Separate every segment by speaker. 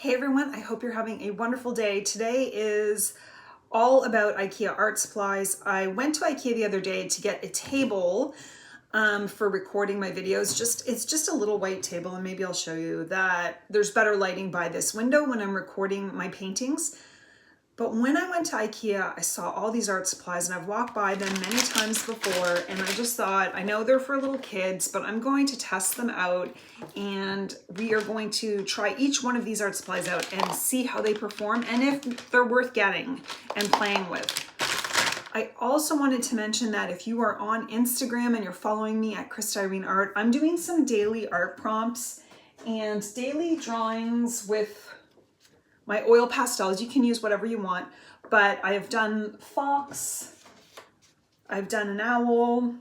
Speaker 1: Hey everyone, I hope you're having a wonderful day. Today is all about IKEA art supplies. I went to IKEA the other day to get a table for recording my videos. It's just a little white table, and maybe I'll show you that there's better lighting by this window when I'm recording my paintings. But when I went to IKEA, I saw all these art supplies, and I've walked by them many times before, and I just thought, I know they're for little kids, but I'm going to test them out, and we are going to try each one of these art supplies out and see how they perform and if they're worth getting and playing with. I also wanted to mention that if you are on Instagram and you're following me at Ikea Art, I'm doing some daily art prompts and daily drawings with my oil pastels. You can use whatever you want, but I have done fox, I've done an owl,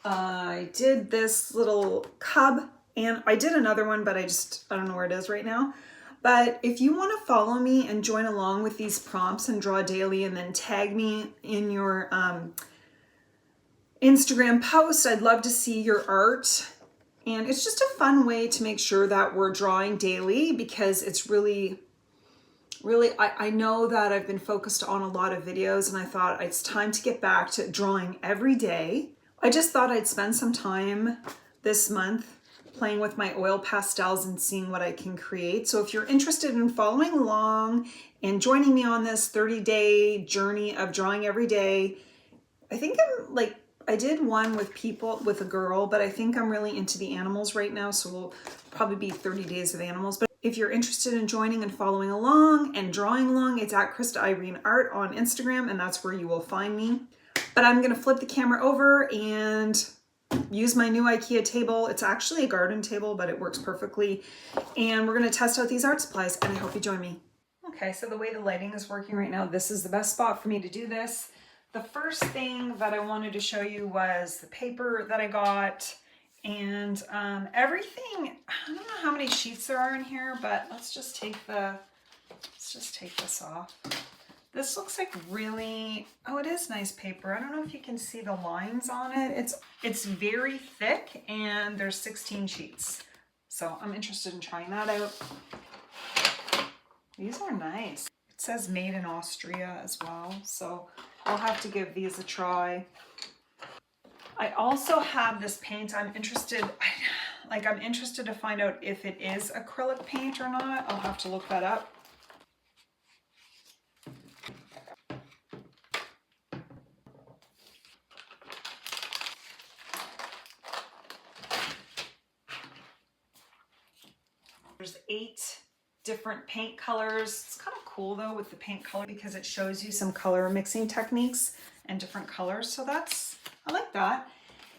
Speaker 1: I did this little cub, and I did another one, but I don't know where it is right now. But if you want to follow me and join along with these prompts and draw daily and then tag me in your Instagram post, I'd love to see your art. And it's just a fun way to make sure that we're drawing daily, because it's really, I know that I've been focused on a lot of videos, and I thought it's time to get back to drawing every day. I just thought I'd spend some time this month playing with my oil pastels and seeing what I can create. So if you're interested in following along and joining me on this 30-day journey of drawing every day, I think I did one with a girl, but I think I'm really into the animals right now, so we'll probably be 30 days of animals. But if you're interested in joining and following along and drawing along, it's at Ikea Art on Instagram, and that's where you will find me. But I'm gonna flip the camera over and use my new IKEA table. It's actually a garden table, but it works perfectly. And we're gonna test out these art supplies, and I hope you join me. Okay, so the way the lighting is working right now, this is the best spot for me to do this. The first thing that I wanted to show you was the paper that I got, and everything. I don't know how many sheets there are in here, but let's just take this off. This looks like really, oh, it is nice paper. I don't know if you can see the lines on it. It's very thick, and there's 16 sheets. So I'm interested in trying that out. These are nice. It says made in Austria as well, so I'll have to give these a try. I also have this paint. I'm interested to find out if it is acrylic paint or not. I'll have to look that up. There's 8 different paint colors. It's kind of cool though with the paint color, because it shows you some color mixing techniques and different colors. So I like that.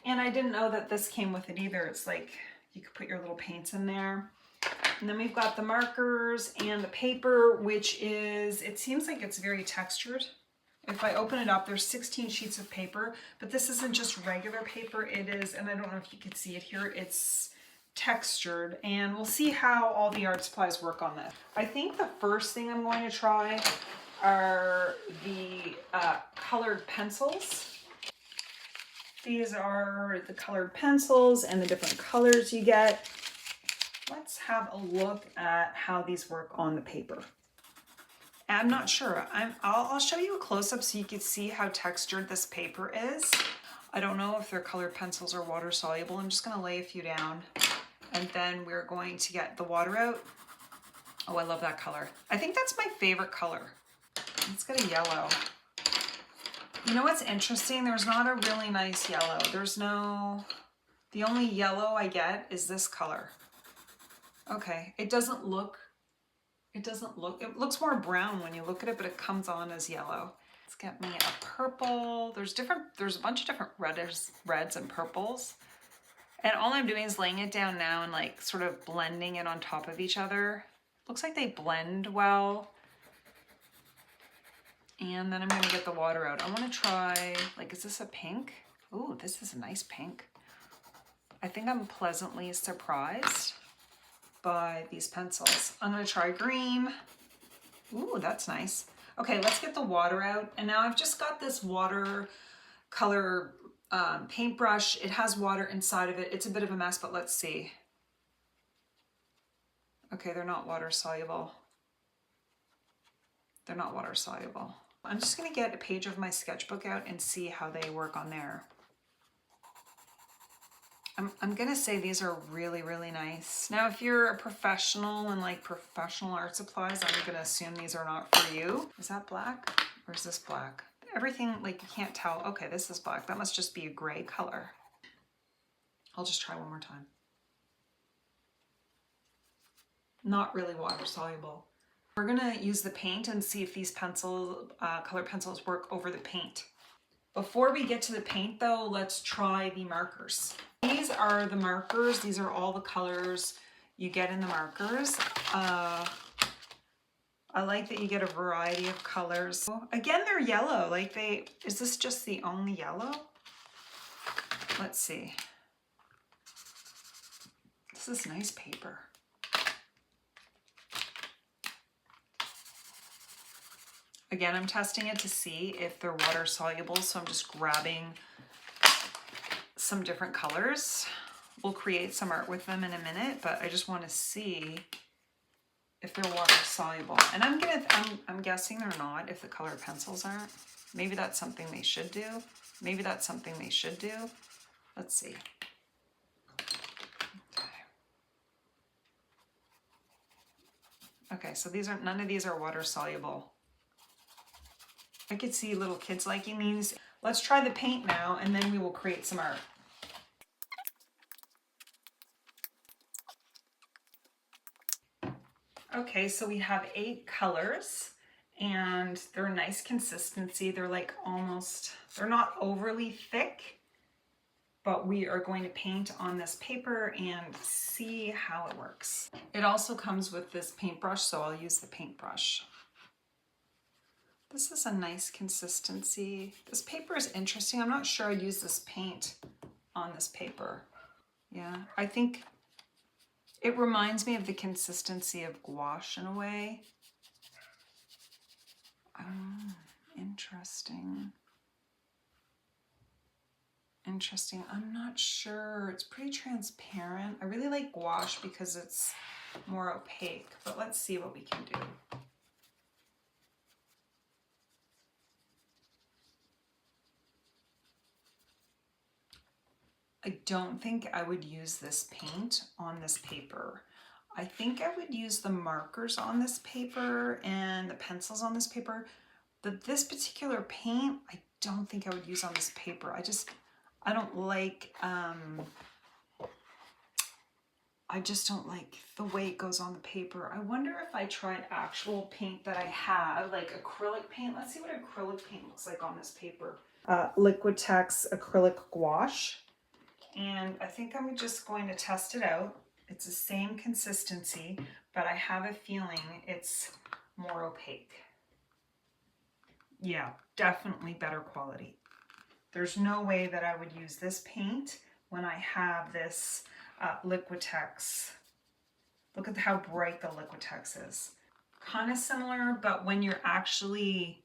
Speaker 1: And I didn't know that this came with it either. It's like you could put your little paints in there. And then we've got the markers and the paper, which is, it seems like it's very textured. If I open it up, there's 16 sheets of paper, but this isn't just regular paper. It is, and I don't know if you can see it here, it's textured, and we'll see how all the art supplies work on this. I think the first thing I'm going to try are the colored pencils. These are the colored pencils and the different colors you get. Let's have a look at how these work on the paper. I'm not sure. I'll show you a close-up so you can see how textured this paper is. I don't know if they're colored pencils or water soluble. I'm just going to lay a few down, and then we're going to get the water out. Oh, I love that color. I think that's my favorite color. Let's get a yellow. You know what's interesting? There's not a really nice yellow. The only yellow I get is this color. Okay, it looks more brown when you look at it, but it comes on as yellow. Let's get me a purple. There's a bunch of different reds and purples. And all I'm doing is laying it down now and like sort of blending it on top of each other. Looks like they blend well. And then I'm gonna get the water out. I wanna try, is this a pink? Ooh, this is a nice pink. I think I'm pleasantly surprised by these pencils. I'm gonna try green. Ooh, that's nice. Okay, let's get the water out. And now I've just got this watercolor paintbrush. It has water inside of it. It's a bit of a mess, but let's see. Okay, they're not water soluble. They're not water soluble. I'm just gonna get a page of my sketchbook out and see how they work on there. I'm gonna say these are really, really nice. Now, if you're a professional and like professional art supplies, I'm gonna assume these are not for you. Is that black or is this black? Everything, like you can't tell. Okay, this is black. That must just be a gray color. I'll just try one more time. Not really water soluble. We're gonna use the paint and see if these colored pencils work over the paint. Before we get to the paint though, let's try the markers. These are the markers. These are all the colors you get in the markers. I like that you get a variety of colors. Again, they're yellow. Like is this just the only yellow? Let's see. This is nice paper. Again, I'm testing it to see if they're water soluble, so I'm just grabbing some different colors. We'll create some art with them in a minute, but I just want to see if they're water soluble. And I'm guessing they're not if the colored pencils aren't. Maybe that's something they should do. Maybe that's something they should do. Let's see. Okay, so none of these are water soluble. I could see little kids liking these. Let's try the paint now, and then we will create some art. Okay, so we have 8 colors, and they're a nice consistency. They're like they're not overly thick, but we are going to paint on this paper and see how it works. It also comes with this paintbrush, so I'll use the paintbrush. This is a nice consistency. This paper is interesting. I'm not sure I'd use this paint on this paper. Yeah, I think it reminds me of the consistency of gouache in a way. Interesting. Interesting. I'm not sure. It's pretty transparent. I really like gouache because it's more opaque, but let's see what we can do. I don't think I would use this paint on this paper. I think I would use the markers on this paper and the pencils on this paper, but this particular paint, I don't think I would use on this paper. I don't like, I just don't like the way it goes on the paper. I wonder if I tried actual paint that I have, like acrylic paint. Let's see what acrylic paint looks like on this paper. Liquitex acrylic gouache. And I think I'm just going to test it out. It's the same consistency, but I have a feeling it's more opaque. Yeah, definitely better quality. There's no way that I would use this paint when I have this Liquitex. Look at how bright the Liquitex is. Kind of similar, but when you actually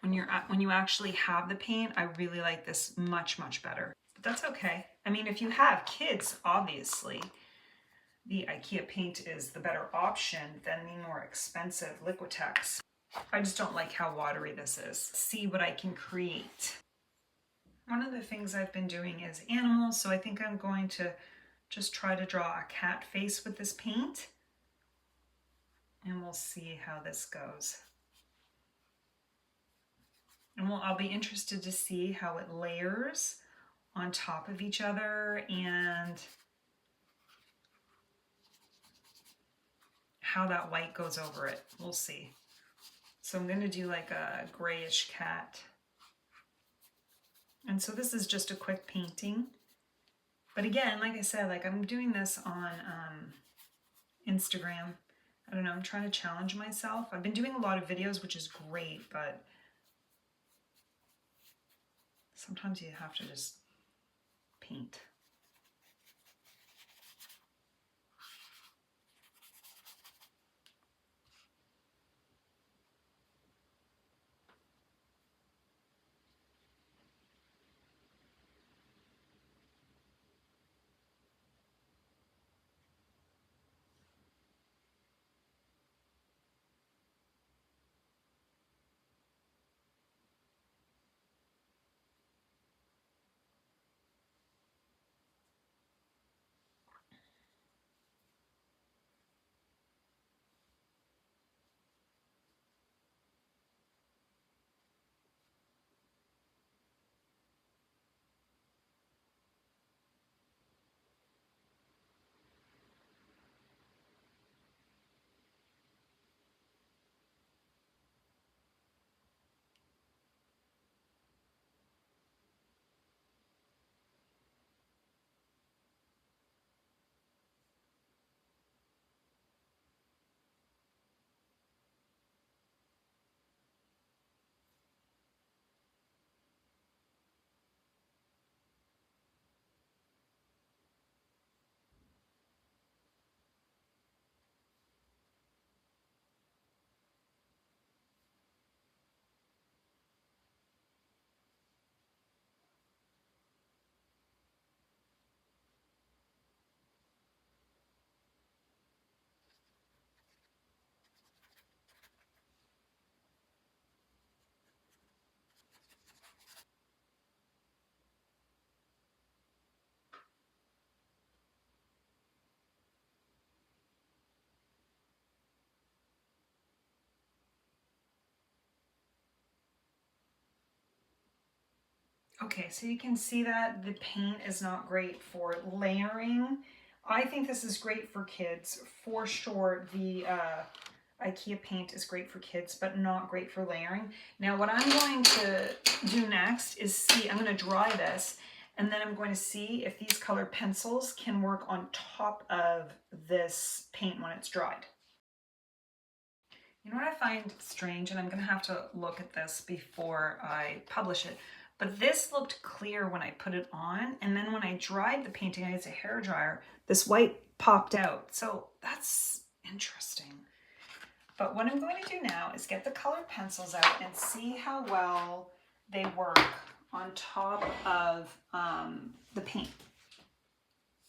Speaker 1: have the paint, I really like this much, much better. But that's okay. I mean, if you have kids, obviously, the Ikea paint is the better option than the more expensive Liquitex. I just don't like how watery this is. See what I can create. One of the things I've been doing is animals, so I think I'm going to just try to draw a cat face with this paint. And we'll see how this goes. And I'll be interested to see how it layers on top of each other and how that white goes over it. We'll see. So I'm going to do like a grayish cat. And so this is just a quick painting. But again, like I said, like I'm doing this on Instagram. I don't know, I'm trying to challenge myself. I've been doing a lot of videos, which is great, but sometimes you have to just paint. Okay, so you can see that the paint is not great for layering. I think this is great for kids. For sure, the IKEA paint is great for kids, but not great for layering. Now what I'm going to do next is see, I'm going to dry this, and then I'm going to see if these colored pencils can work on top of this paint when it's dried. You know what I find strange, and I'm going to have to look at this before I publish it, but this looked clear when I put it on, and then when I dried the painting, I used a hair dryer, this white popped out. So that's interesting. But what I'm going to do now is get the colored pencils out and see how well they work on top of the paint.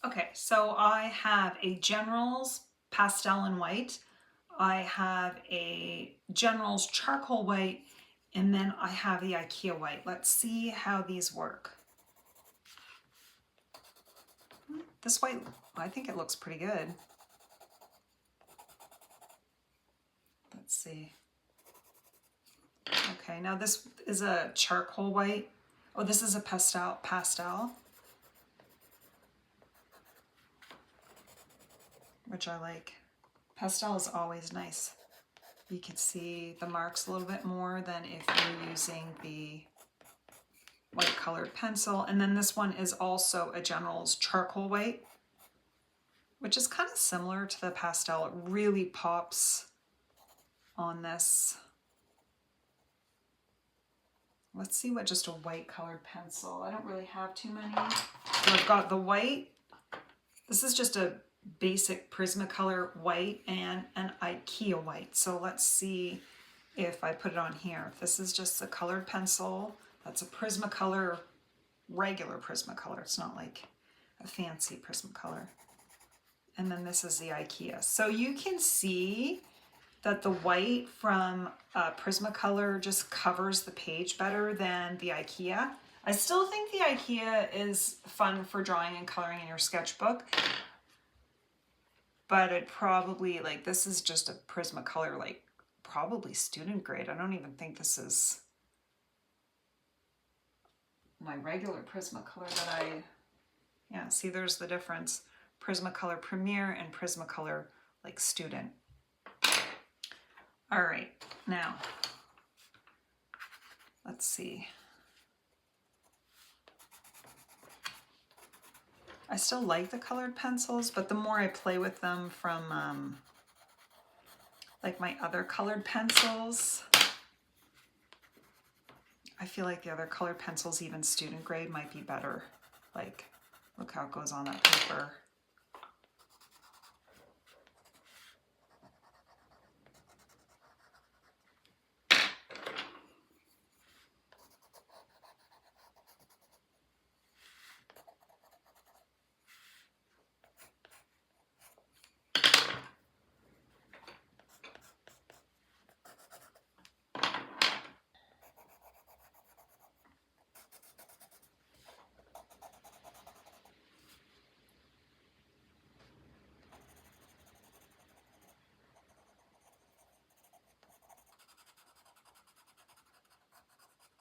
Speaker 1: Okay, so I have a General's pastel and white. I have a General's charcoal white, and then I have the IKEA white. Let's see how these work. This white, I think it looks pretty good. Let's see. Okay, now this is a charcoal white. Oh, this is a pastel, which I like. Pastel is always nice. You can see the marks a little bit more than if you're using the white colored pencil. And then this one is also a General's charcoal white, which is kind of similar to the pastel. It really pops on this. Let's see what just a white colored pencil. I don't really have too many. So I've got the white. This is just a basic Prismacolor white and an IKEA white. So let's see if I put it on here. If this is just a colored pencil, that's a Prismacolor, regular Prismacolor. It's not like a fancy Prismacolor. And then this is the IKEA. So you can see that the white from Prismacolor just covers the page better than the IKEA. I still think the IKEA is fun for drawing and coloring in your sketchbook, but it probably, like, this is just a Prismacolor, like, probably student grade. I don't even think this is my regular Prismacolor that yeah, see, there's the difference. Prismacolor Premier and Prismacolor, like, student. All right, now, let's see. I still like the colored pencils, but the more I play with them from like my other colored pencils, I feel like the other colored pencils, even student grade, might be better. Like, look how it goes on that paper.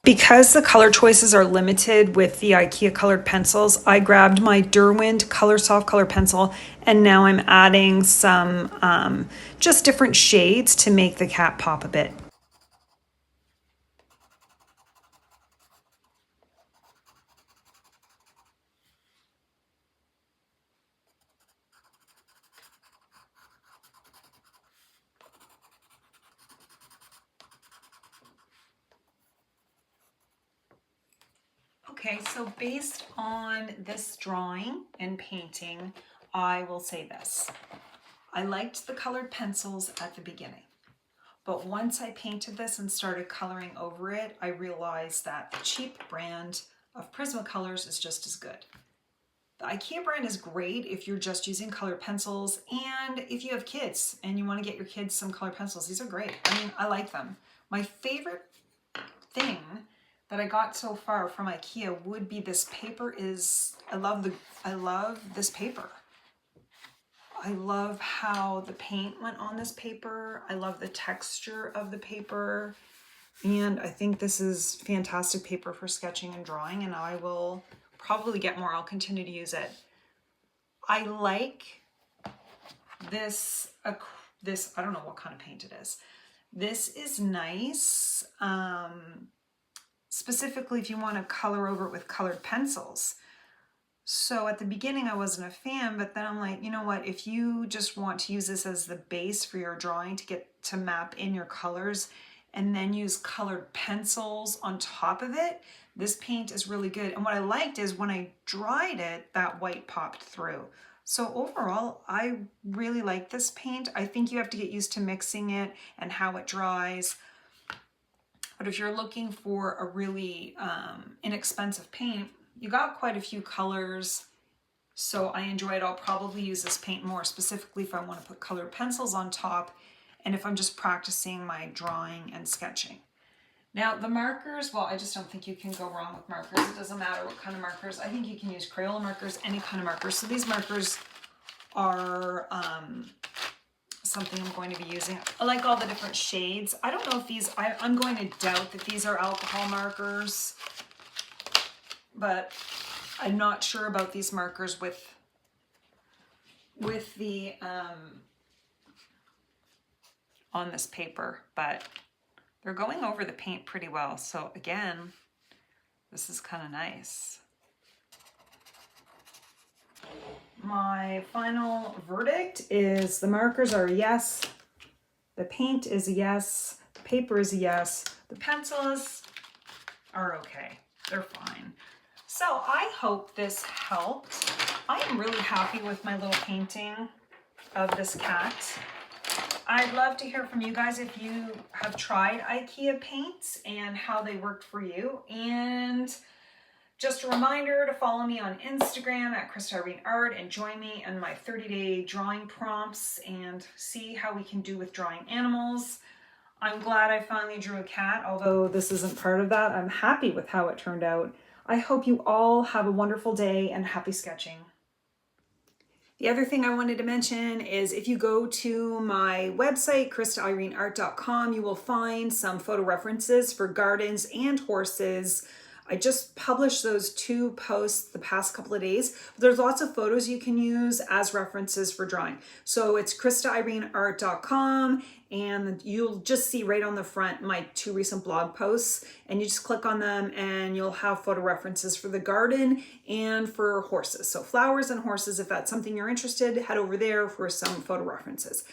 Speaker 1: Because the color choices are limited with the IKEA colored pencils, I grabbed my Derwent Color Soft Color Pencil, and now I'm adding some just different shades to make the cat pop a bit. Okay, so based on this drawing and painting, I will say this. I liked the colored pencils at the beginning, but once I painted this and started coloring over it, I realized that the cheap brand of Prismacolors is just as good. The IKEA brand is great if you're just using colored pencils, and if you have kids and you want to get your kids some colored pencils, these are great. I mean, I like them. My favorite thing that I got so far from IKEA would be this paper. I love this paper. I love how the paint went on this paper. I love the texture of the paper. And I think this is fantastic paper for sketching and drawing, and I will probably get more. I'll continue to use it. I like this, I don't know what kind of paint it is. This is nice, specifically if you want to color over it with colored pencils. So at the beginning I wasn't a fan, but then I'm like, you know what, if you just want to use this as the base for your drawing to get to map in your colors and then use colored pencils on top of it, this paint is really good. And what I liked is when I dried it, that white popped through. So overall, I really like this paint. I think you have to get used to mixing it and how it dries. But if you're looking for a really inexpensive paint, you got quite a few colors. So I enjoy it. I'll probably use this paint more specifically if I want to put colored pencils on top and if I'm just practicing my drawing and sketching. Now the markers, well, I just don't think you can go wrong with markers. It doesn't matter what kind of markers. I think you can use Crayola markers, any kind of markers. So these markers are something I'm going to be using. I like all the different shades. I don't know if these, I'm going to doubt that these are alcohol markers, but I'm not sure about these markers with the, on this paper, but they're going over the paint pretty well. So again, this is kind of nice. My final verdict is the markers are a yes, the paint is a yes, the paper is a yes, the pencils are okay, they're fine. So I hope this helped. I am really happy with my little painting of this cat. I'd love to hear from you guys if you have tried IKEA paints and how they worked for you. And just a reminder to follow me on Instagram at Ikea Art and join me in my 30-day drawing prompts and see how we can do with drawing animals. I'm glad I finally drew a cat, although this isn't part of that. I'm happy with how it turned out. I hope you all have a wonderful day and happy sketching. The other thing I wanted to mention is if you go to my website, KristaIreneArt.com, you will find some photo references for gardens and horses. I just published those 2 posts the past couple of days. There's lots of photos you can use as references for drawing. So it's KristaIreneArt.com, and you'll just see right on the front my 2 recent blog posts, and you just click on them and you'll have photo references for the garden and for horses. So flowers and horses, if that's something you're interested, head over there for some photo references.